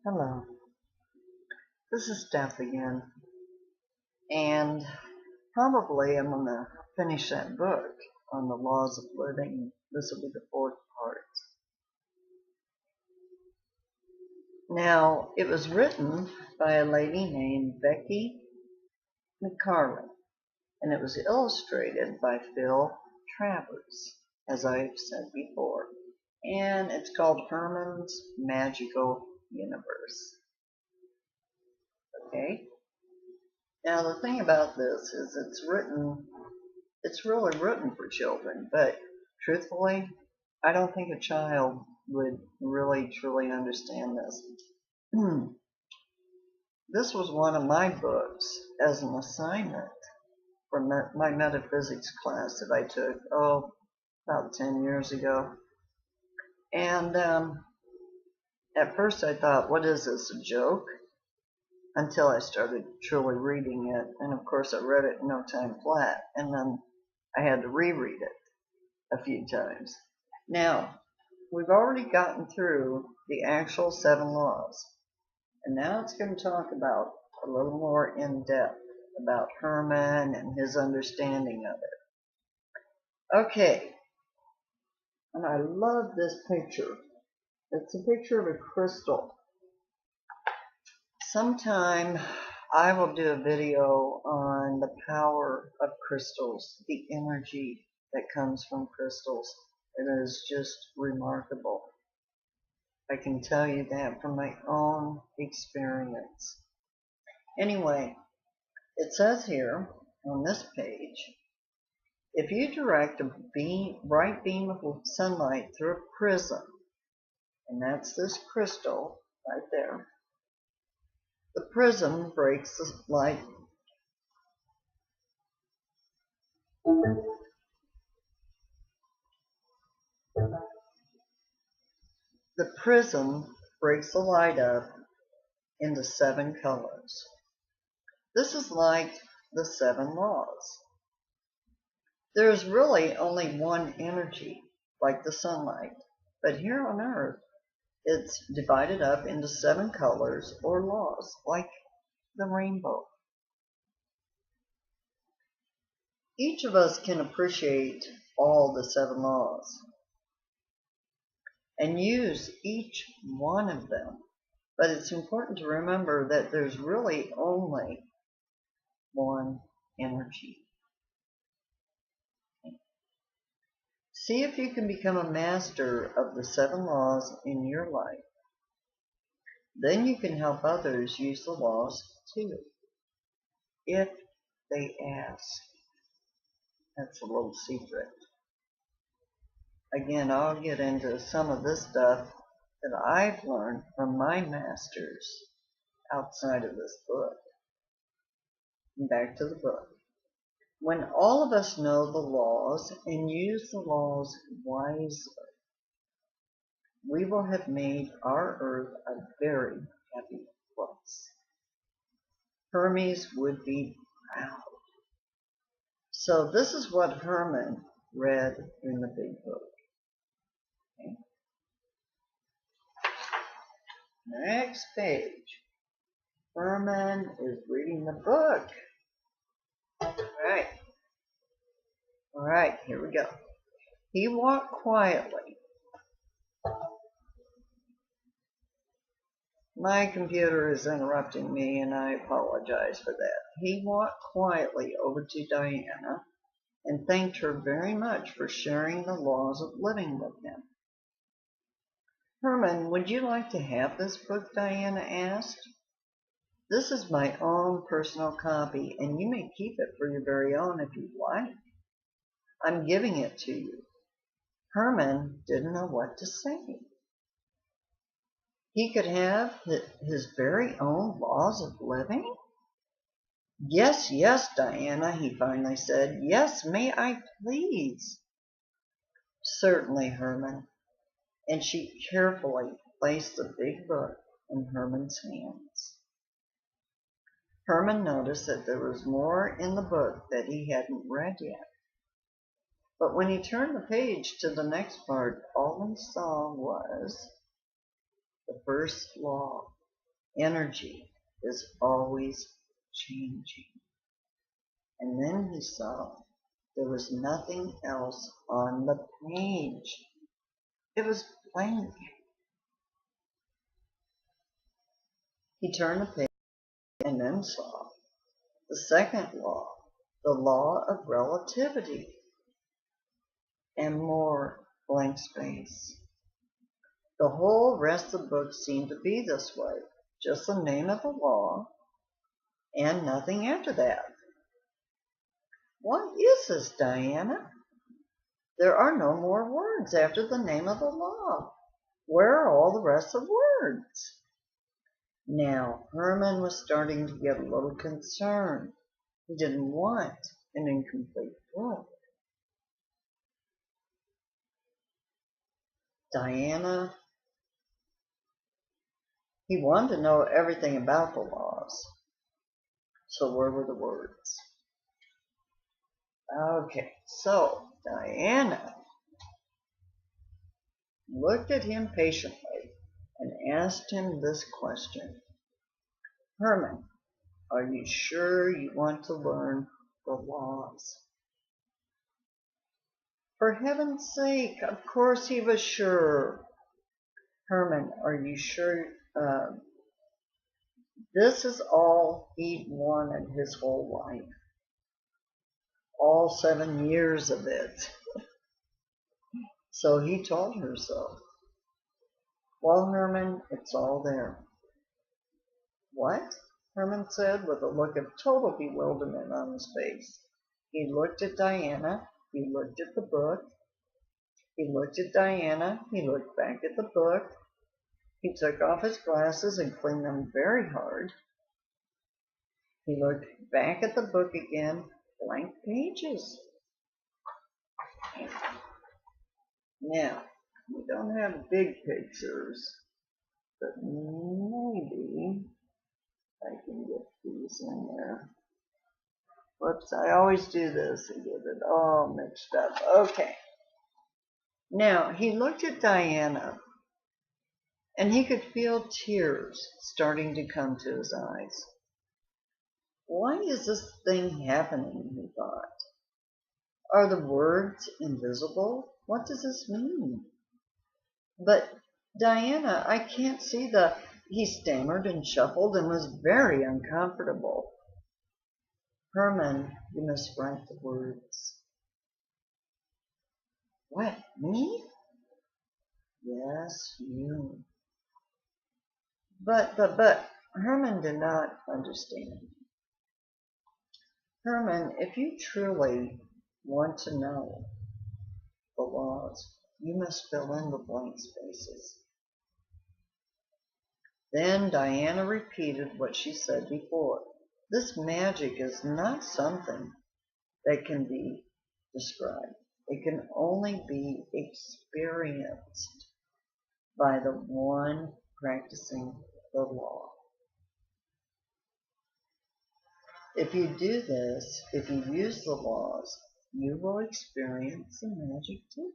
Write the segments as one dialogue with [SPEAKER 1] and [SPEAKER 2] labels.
[SPEAKER 1] Hello, this is Steph again, and probably I'm going to finish that book on the laws of living. This will be the fourth part. Now, it was written by a lady named Becky McCarley, and it was illustrated by Phil Travers, as I've said before, and it's called Herman's Magical Universe. Okay? Now, the thing about this is it's really written for children, but truthfully, I don't think a child would really truly understand this. This was one of my books as an assignment for my metaphysics class that I took, about 10 years ago. And at first I thought, what is this, a joke? Until I started truly reading it. And of course I read it in no time flat. And then I had to reread it a few times. Now, we've already gotten through the actual 7 laws, and now it's going to talk about a little more in depth about Herman and his understanding of it. Okay, and I love this picture. It's a picture of a crystal. Sometime I will do a video on the power of crystals, the energy that comes from crystals. It is just remarkable. I can tell you that from my own experience. Anyway, it says here on this page, if you direct a bright beam of sunlight through a prism, and that's this crystal right there, the prism breaks the light. The prism breaks the light up into 7 colors. This is like the 7 laws. There is really only one energy, like the sunlight, but here on Earth, it's divided up into 7 colors or laws, like the rainbow. Each of us can appreciate all the 7 laws and use each one of them, but it's important to remember that there's really only one energy. See if you can become a master of the 7 laws in your life. Then you can help others use the laws too, if they ask. That's a little secret. Again, I'll get into some of this stuff that I've learned from my masters outside of this book. Back to the book. When all of us know the laws and use the laws wisely, we will have made our earth a very happy place. Hermes would be proud. So this is what Herman read in the big book. Okay. Next page. Herman is reading the book. All right, here we go. He walked quietly. My computer is interrupting me, and I apologize for that. He walked quietly over to Diana and thanked her very much for sharing the laws of living with him. Herman, would you like to have this book? Diana asked. This is my own personal copy, and you may keep it for your very own if you'd like. I'm giving it to you. Herman didn't know what to say. He could have his very own laws of living? Yes, yes, Diana, he finally said. Yes, may I please? Certainly, Herman. And she carefully placed the big book in Herman's hands. Herman noticed that there was more in the book that he hadn't read yet. But when he turned the page to the next part, all he saw was the first law. energy is always changing. And then he saw there was nothing else on the page. It was blank. He turned the page and then saw the second law, the law of relativity, and more blank space. The whole rest of the book seemed to be this way, just the name of the law and nothing after that. What is this, Diana? There are no more words after the name of the law. Where are all the rest of the words? Now, Herman was starting to get a little concerned. He didn't want an incomplete book. Diana, he wanted to know everything about the laws. So where were the words? Okay, so Diana looked at him patiently and asked him this question. Herman, are you sure you want to learn the laws? For heaven's sake, of course he was sure. Herman, are you sure this is all he'd wanted his whole life? All 7 years of it. So he told her so. Well, Herman, it's all there. What? Herman said with a look of total bewilderment on his face. He looked at Diana. He looked at the book. He looked at Diana. He looked back at the book. He took off his glasses and cleaned them very hard. He looked back at the book again. Blank pages. Now, we don't have big pictures, but maybe I can get these in there. Whoops, I always do this and get it all mixed up. Okay. Now, he looked at Diana, and he could feel tears starting to come to his eyes. Why is this thing happening, he thought. Are the words invisible? What does this mean? But, Diana, I can't see the... He stammered and shuffled and was very uncomfortable. Herman, you must write the words. What, me? Yes, you. But, Herman did not understand. Herman, if you truly want to know the laws, you must fill in the blank spaces. Then Diana repeated what she said before. This magic is not something that can be described. It can only be experienced by the one practicing the law. If you do this, if you use the laws, you will experience the magic too.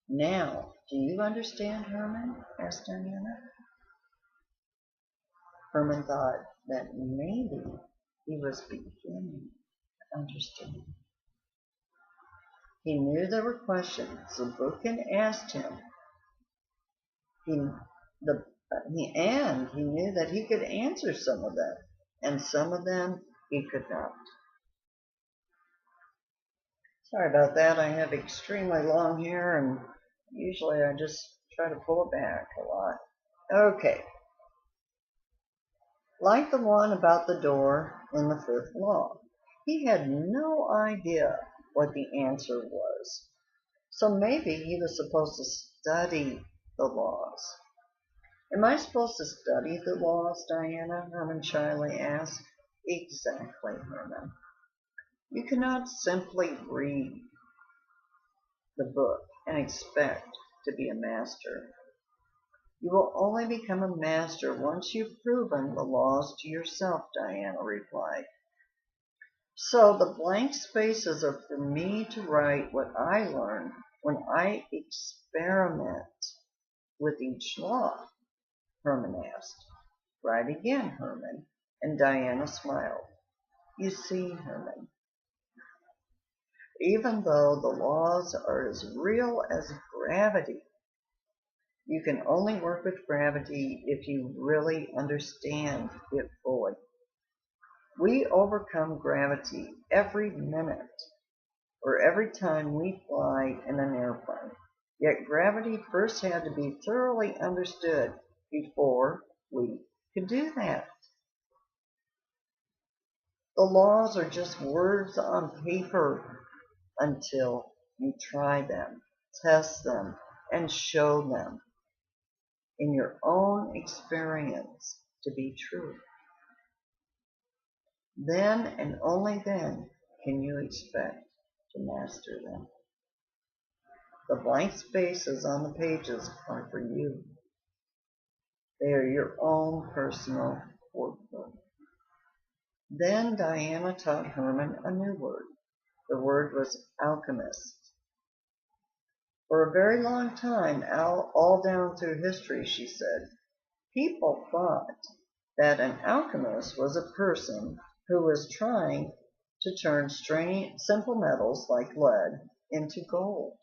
[SPEAKER 1] Now, do you understand, Herman? Asked Diana. Herman thought that maybe he was beginning to understand. He knew there were questions the book had asked him. He knew that he could answer some of them, and some of them he could not. Sorry about that. I have extremely long hair, and usually I just try to pull it back a lot. Okay. Like the one about the door in the fifth law, he had no idea what the answer was. So maybe he was supposed to study the laws. Am I supposed to study the laws, Diana? Herman shyly asked. Exactly, Herman. You cannot simply read the book and expect to be a master. You will only become a master once you've proven the laws to yourself, Diana replied. So the blank spaces are for me to write what I learn when I experiment with each law. Herman asked. Right again, Herman. And Diana smiled. You see, Herman, even though the laws are as real as gravity, you can only work with gravity if you really understand it fully. We overcome gravity every minute or every time we fly in an airplane. Yet gravity first had to be thoroughly understood before we could do that. The laws are just words on paper until you try them, test them, and show them in your own experience to be true. Then and only then can you expect to master them. The blank spaces on the pages are for you. They are your own personal workbook. Then Diana taught Herman a new word. The word was alchemist. For a very long time, all down through history, she said, people thought that an alchemist was a person who was trying to turn simple metals like lead into gold.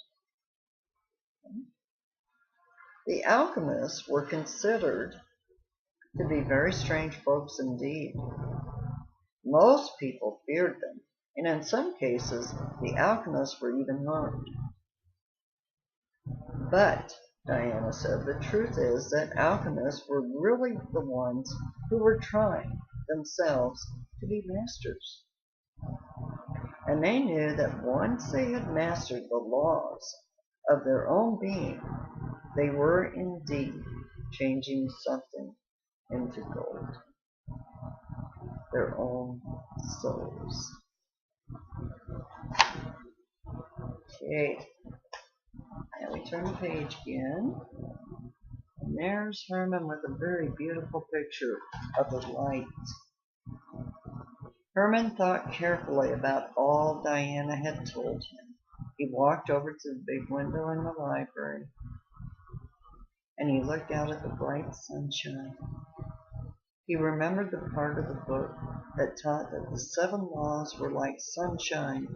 [SPEAKER 1] The alchemists were considered to be very strange folks indeed. Most people feared them, and in some cases, the alchemists were even harmed. But, Diana said, the truth is that alchemists were really the ones who were trying themselves to be masters. And they knew that once they had mastered the laws of their own being, they were indeed changing something into gold, their own souls. Okay, now we turn the page again. And there's Herman with a very beautiful picture of the light. Herman thought carefully about all Diana had told him. He walked over to the big window in the library, and he looked out at the bright sunshine. He remembered the part of the book that taught that the 7 laws were like sunshine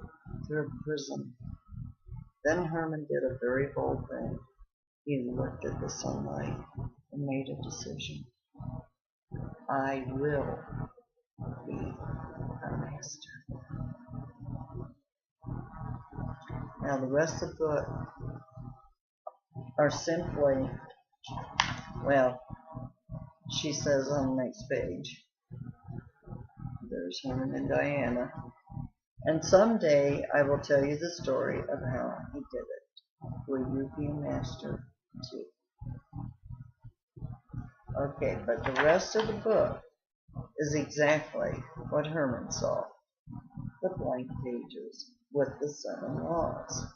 [SPEAKER 1] through a prism. Then Herman did a very bold thing. He looked at the sunlight and made a decision. I will be a master. Now the rest of the book are simply, well, she says on the next page, there's Herman and Diana, and someday I will tell you the story of how he did it. Will you be a master too? Okay, but the rest of the book is exactly what Herman saw. The blank pages with the 7 laws.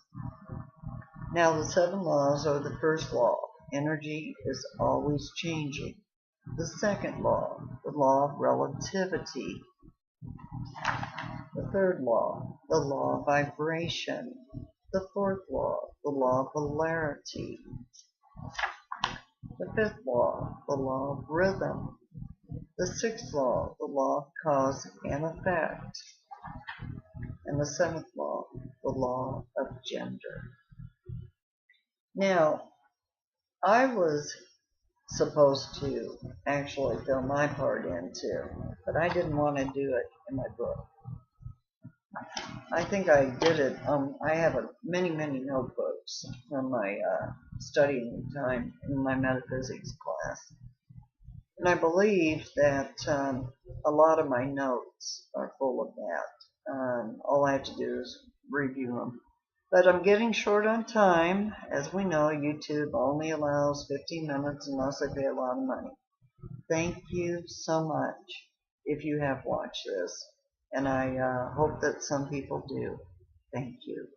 [SPEAKER 1] Now the 7 laws are the first law. Energy is always changing. The second law, the law of relativity. The third law, the law of vibration. The fourth law, the law of polarity. The fifth law, the law of rhythm. The sixth law, the law of cause and effect. And the 7th law, the law of gender. Now, I was supposed to actually fill my part in too, but I didn't want to do it in my book. I think I did it. I have many notebooks from my studying time in my metaphysics class. And I believe that a lot of my notes are full of that. All I have to do is review them. But I'm getting short on time. As we know, YouTube only allows 15 minutes unless I pay a lot of money. Thank you so much if you have watched this. And I hope that some people do. Thank you.